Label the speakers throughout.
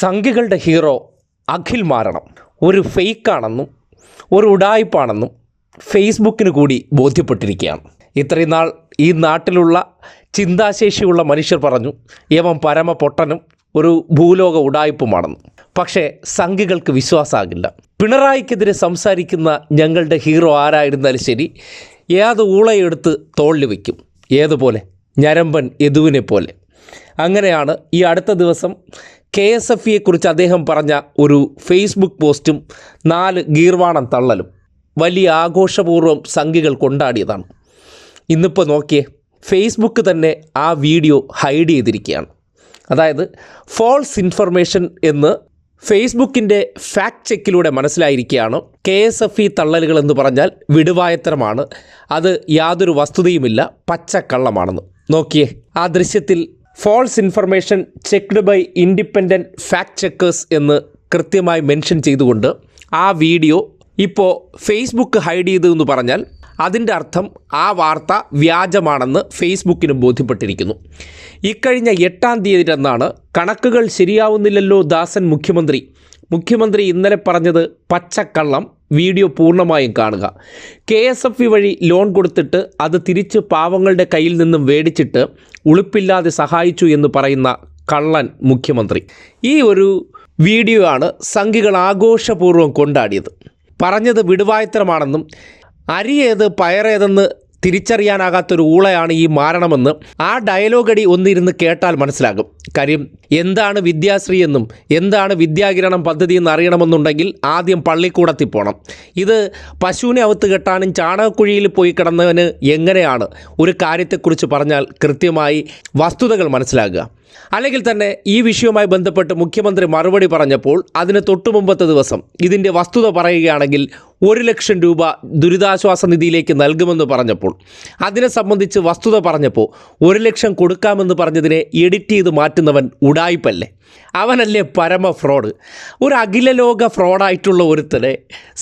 Speaker 1: സംഘികളുടെ hero Akhil മാരണം ഒരു ഫേക്കാണെന്നും ഒരു ഉഡായിപ്പാണെന്നും ഫേസ്ബുക്കിന് കൂടി ബോധ്യപ്പെട്ടിരിക്കുകയാണ്. ഇത്രയും നാൾ ഈ നാട്ടിലുള്ള ചിന്താശേഷിയുള്ള മനുഷ്യർ പറഞ്ഞു യവൻ പരമ പൊട്ടനും ഒരു ഭൂലോക ഉഡായിപ്പുമാണെന്ന്. പക്ഷേ സംഘികൾക്ക് വിശ്വാസമാകില്ല. പിണറായിക്കെതിരെ സംസാരിക്കുന്ന ഞങ്ങളുടെ ഹീറോ ആരായിരുന്നാലും ശരി, ഏത് ഊളയെടുത്ത് തോളിൽ വയ്ക്കും. ഏതുപോലെ? ഞരമ്പൻ യദുവിനെ പോലെ. അങ്ങനെയാണ് ഈ അടുത്ത ദിവസം KSFE-യെക്കുറിച്ച് അദ്ദേഹം പറഞ്ഞ ഒരു ഫേസ്ബുക്ക് പോസ്റ്റും 4 ഗീർവാണം തള്ളലും വലിയ ആഘോഷപൂർവ്വം സംഘികൾ കൊണ്ടാടിയതാണ്. ഇന്നിപ്പോൾ നോക്കിയേ, ഫേസ്ബുക്ക് തന്നെ ആ വീഡിയോ ഹൈഡ് ചെയ്തിരിക്കുകയാണ്. അതായത് ഫോൾസ് ഇൻഫർമേഷൻ എന്ന് ഫേസ്ബുക്കിൻ്റെ ഫാക്ട് ചെക്കിലൂടെ മനസ്സിലായിരിക്കുകയാണ്. KSFE തള്ളലുകൾ എന്ന് പറഞ്ഞാൽ വിടുവായത്തരമാണ്, അത് യാതൊരു വസ്തുതയുമില്ല, പച്ചക്കള്ളമാണെന്ന്. നോക്കിയേ, ആ ദൃശ്യത്തിൽ false information checked by independent fact checkers എന്ന് കൃത്യമായി മെൻഷൻ ചെയ്തുകൊണ്ട് ആ വീഡിയോ ഇപ്പോൾ ഫേസ്ബുക്ക് ഹൈഡ് ചെയ്തു എന്ന് പറഞ്ഞാൽ അതിൻ്റെ അർത്ഥം ആ വാർത്ത വ്യാജമാണെന്ന് ഫേസ്ബുക്കിന് ബോധ്യപ്പെട്ടിരിക്കുന്നു. ഇക്കഴിഞ്ഞ 8-ാം തീയതിയിലെന്നാണ് കണക്കുകൾ ശരിയാവുന്നില്ലല്ലോ ദാസൻ മുഖ്യമന്ത്രി ഇന്നലെ പറഞ്ഞത് പച്ചക്കള്ളം, വീഡിയോ പൂർണ്ണമായും കാണുക. KSFE വഴി ലോൺ കൊടുത്തിട്ട് അത് തിരിച്ച് പാവങ്ങളുടെ കയ്യിൽ നിന്നും മേടിച്ചിട്ട് ഉളുപ്പില്ലാതെ സഹായിച്ചു എന്ന് പറയുന്ന കള്ളൻ മുഖ്യമന്ത്രി. ഈ ഒരു വീഡിയോ ആണ് സംഘികൾ ആഘോഷപൂർവ്വം കൊണ്ടാടിയത്. പറഞ്ഞത് വിടുവായത്തരമാണെന്നും അരിയേത് പയറേതെന്ന് തിരിച്ചറിയാനാകാത്തൊരു ഊളയാണ് ഈ മാരണമെന്ന് ആ ഡയലോഗടി ഒന്നിരുന്ന് കേട്ടാൽ മനസ്സിലാകും. കാര്യം എന്താണ് വിദ്യാശ്രീ എന്നും എന്താണ് വിദ്യാകിരണം പദ്ധതി എന്ന് അറിയണമെന്നുണ്ടെങ്കിൽ ആദ്യം പള്ളിക്കൂടത്തിൽ പോകണം. ഇത് പശുവിനെ അവുത്ത് കെട്ടാനും ചാണകക്കുഴിയിൽ പോയി കിടന്നവന് എങ്ങനെയാണ് ഒരു കാര്യത്തെക്കുറിച്ച് പറഞ്ഞാൽ കൃത്യമായി വസ്തുതകൾ മനസ്സിലാകുക? അല്ലെങ്കിൽ തന്നെ ഈ വിഷയവുമായി ബന്ധപ്പെട്ട് മുഖ്യമന്ത്രി മറുപടി പറഞ്ഞപ്പോൾ അതിന് തൊട്ടുമുമ്പത്തെ ദിവസം ഇതിൻ്റെ വസ്തുത പറയുകയാണെങ്കിൽ 1 ലക്ഷം രൂപ ദുരിതാശ്വാസ നിധിയിലേക്ക് നൽകുമെന്ന് പറഞ്ഞപ്പോൾ അതിനെ സംബന്ധിച്ച് വസ്തുത പറഞ്ഞപ്പോൾ 1 ലക്ഷം കൊടുക്കാമെന്ന് പറഞ്ഞതിനെ എഡിറ്റ് ചെയ്ത് മാറ്റുന്നവൻ ഉഡായിപ്പല്ലേ? അവനല്ലേ പരമ ഫ്രോഡ്? ഒരു അഖില ലോക ഫ്രോഡായിട്ടുള്ള ഒരുത്തനെ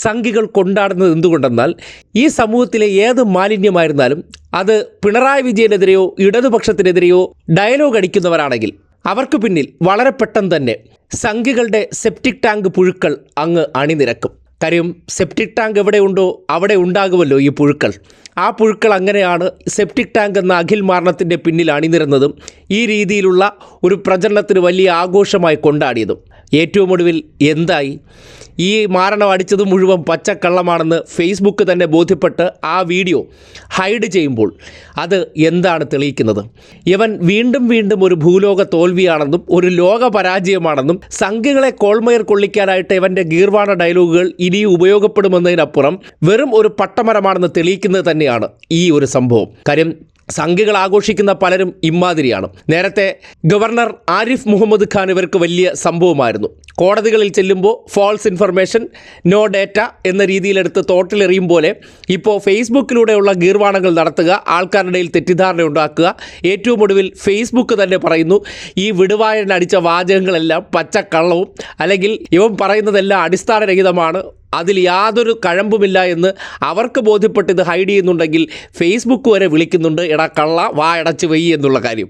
Speaker 1: സംഘികൾ കൊണ്ടാടുന്നത് എന്തുകൊണ്ടെന്നാൽ ഈ സമൂഹത്തിലെ ഏത് മാലിന്യമായിരുന്നാലും അത് പിണറായി വിജയനെതിരെയോ ഇടതുപക്ഷത്തിനെതിരെയോ ഡയലോഗ് അടിക്കുന്നവരാണെങ്കിൽ അവർക്ക് പിന്നിൽ വളരെ പെട്ടെന്ന് തന്നെ സംഘികളുടെ സെപ്റ്റിക് ടാങ്ക് പുഴുക്കൾ അങ്ങ് അണിനിരക്കും. കാര്യം സെപ്റ്റിക് ടാങ്ക് എവിടെയുണ്ടോ അവിടെ ഉണ്ടാകുമല്ലോ ഈ പുഴുക്കൾ. ആ പുഴുക്കൾ അങ്ങനെയാണ് സെപ്റ്റിക് ടാങ്ക് എന്ന അഖിൽ മാരണത്തിൻ്റെ പിന്നിൽ അണിനിരന്നതും ഈ രീതിയിലുള്ള ഒരു പ്രചരണത്തിന് വലിയ ആഘോഷമായി കൊണ്ടാടിയതും. ഏറ്റവും ഒടുവിൽ എന്തായി? ഈ മാരണം അടിച്ചത് മുഴുവൻ പച്ചക്കള്ളമാണെന്ന് ഫേസ്ബുക്ക് തന്നെ ബോധ്യപ്പെട്ട് ആ വീഡിയോ ഹൈഡ് ചെയ്യുമ്പോൾ അത് എന്താണ് തെളിയിക്കുന്നത്? ഇവൻ വീണ്ടും ഒരു ഭൂലോക തോൽവിയാണെന്നും ഒരു ലോക പരാജയമാണെന്നും സംഘികളെ കോൾമയർ കൊള്ളിക്കാനായിട്ട് ഇവൻ്റെ ഗീർവാണ ഡയലോഗുകൾ ഇനിയും ഉപയോഗപ്പെടുമെന്നതിനപ്പുറം വെറും ഒരു പട്ടമരമാണെന്ന് തെളിയിക്കുന്നത് തന്നെയാണ് ഈ ഒരു സംഭവം. കാര്യം സംഘികൾ ആഘോഷിക്കുന്ന പലരും ഇമ്മാതിരിയാണ്. നേരത്തെ ഗവർണർ ആരിഫ് മുഹമ്മദ് ഖാൻ ഇവർക്ക് വലിയ സംഭവമായിരുന്നു. കോടതികളിൽ ചെല്ലുമ്പോൾ ഫോൾസ് ഇൻഫർമേഷൻ നോ ഡേറ്റ എന്ന രീതിയിലെടുത്ത് തോട്ടിലെറിയും പോലെ ഇപ്പോൾ ഫേസ്ബുക്കിലൂടെയുള്ള ഗീർവാണങ്ങൾ നടത്തുക, ആൾക്കാരുടെ ഇടയിൽ തെറ്റിദ്ധാരണ ഉണ്ടാക്കുക. ഏറ്റവും ഒടുവിൽ ഫേസ്ബുക്ക് തന്നെ പറയുന്നു ഈ വിടുവായനടിച്ച വാചകങ്ങളെല്ലാം പച്ചക്കള്ളവും, അല്ലെങ്കിൽ ഇവൻ പറയുന്നതെല്ലാം അടിസ്ഥാനരഹിതമാണ്, അതിൽ യാതൊരു കഴമ്പുമില്ല എന്ന് അവർക്ക് ബോധ്യപ്പെട്ട് ഇത് ഹൈഡ് ചെയ്യുന്നുണ്ടെങ്കിൽ ഫേസ്ബുക്ക് വരെ വിളിക്കുന്നുണ്ട് എടാ കള്ള വാ അടച്ച് വെയ്യ് എന്നുള്ള കാര്യം.